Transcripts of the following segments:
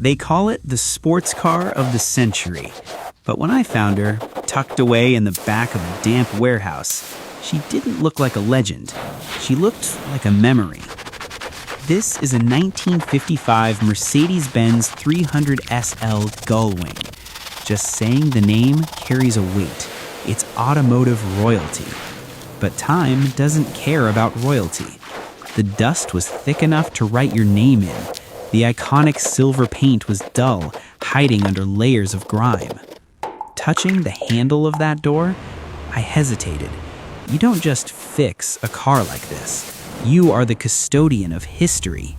They call it the sports car of the century. But when I found her, tucked away in the back of a damp warehouse, she didn't look like a legend. She looked like a memory. This is a 1955 Mercedes-Benz 300 SL Gullwing. Just saying the name carries a weight. It's automotive royalty. But time doesn't care about royalty. The dust was thick enough to write your name in. The iconic silver paint was dull, hiding under layers of grime. Touching the handle of that door, I hesitated. You don't just fix a car like this. You are the custodian of history.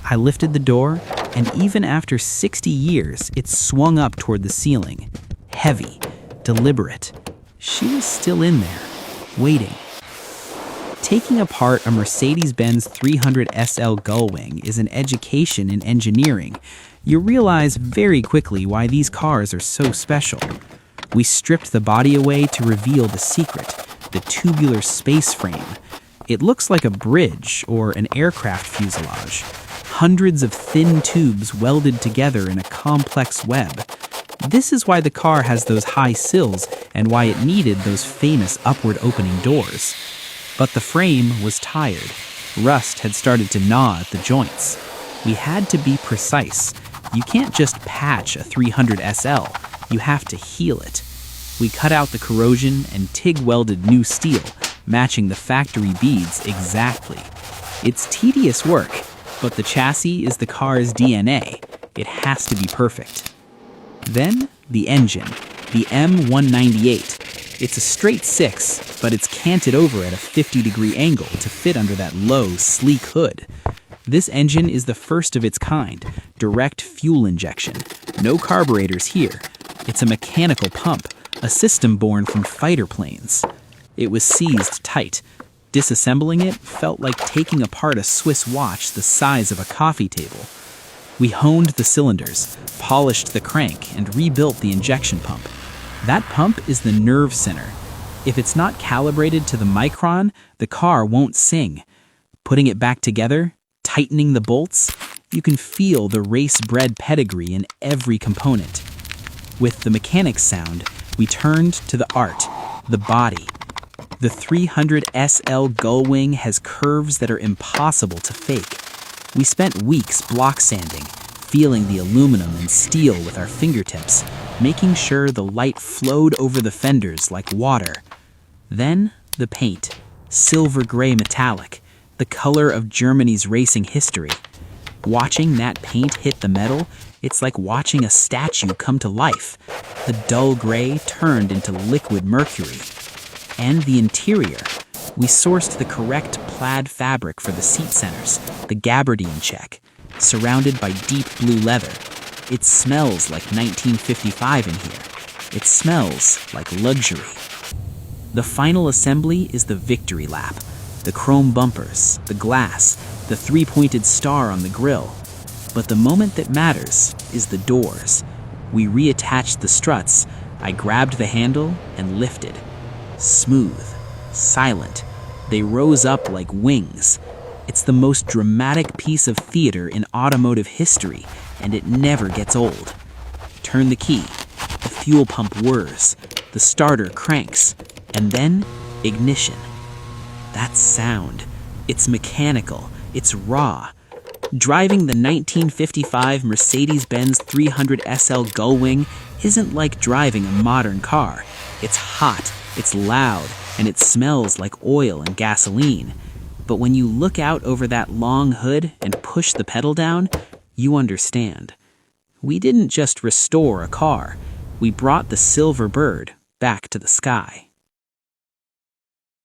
I lifted the door, and even after 60 years, it swung up toward the ceiling. Heavy, deliberate. She was still in there, waiting. Taking apart a Mercedes-Benz 300 SL Gullwing is an education in engineering. You realize very quickly why these cars are so special. We stripped the body away to reveal the secret, the tubular space frame. It looks like a bridge or an aircraft fuselage. Hundreds of thin tubes welded together in a complex web. This is why the car has those high sills and why it needed those famous upward opening doors. But the frame was tired. Rust had started to gnaw at the joints. We had to be precise. You can't just patch a 300 SL. You have to heal it. We cut out the corrosion and TIG-welded new steel, matching the factory beads exactly. It's tedious work, but the chassis is the car's DNA. It has to be perfect. Then, the engine, the M198. It's a straight 6, but it's canted over at a 50-degree angle to fit under that low, sleek hood. This engine is the first of its kind, direct fuel injection. No carburetors here. It's a mechanical pump, a system born from fighter planes. It was seized tight. Disassembling it felt like taking apart a Swiss watch the size of a coffee table. We honed the cylinders, polished the crank, and rebuilt the injection pump. That pump is the nerve center. If it's not calibrated to the micron, the car won't sing. Putting it back together, tightening the bolts, you can feel the race-bred pedigree in every component. With the mechanics sound, we turned to the art, the body. The 300 SL Gullwing has curves that are impossible to fake. We spent weeks block sanding, feeling the aluminum and steel with our fingertips, making sure the light flowed over the fenders like water. Then, the paint, silver gray metallic, the color of Germany's racing history. Watching that paint hit the metal, it's like watching a statue come to life. The dull gray turned into liquid mercury. And the interior. We sourced the correct plaid fabric for the seat centers, the gabardine check, surrounded by deep blue leather. It smells like 1955 in here. It smells like luxury. The final assembly is the victory lap. The chrome bumpers, the glass, the three-pointed star on the grille. But the moment that matters is the doors. We reattached the struts. I grabbed the handle and lifted. Smooth, silent. They rose up like wings. It's the most dramatic piece of theater in automotive history, and it never gets old. Turn the key. The fuel pump whirs. The starter cranks. And then, ignition. That sound. It's mechanical. It's raw. Driving the 1955 Mercedes-Benz 300 SL Gullwing isn't like driving a modern car. It's hot, it's loud, and it smells like oil and gasoline. But when you look out over that long hood and push the pedal down, you understand. We didn't just restore a car. We brought the silver bird back to the sky.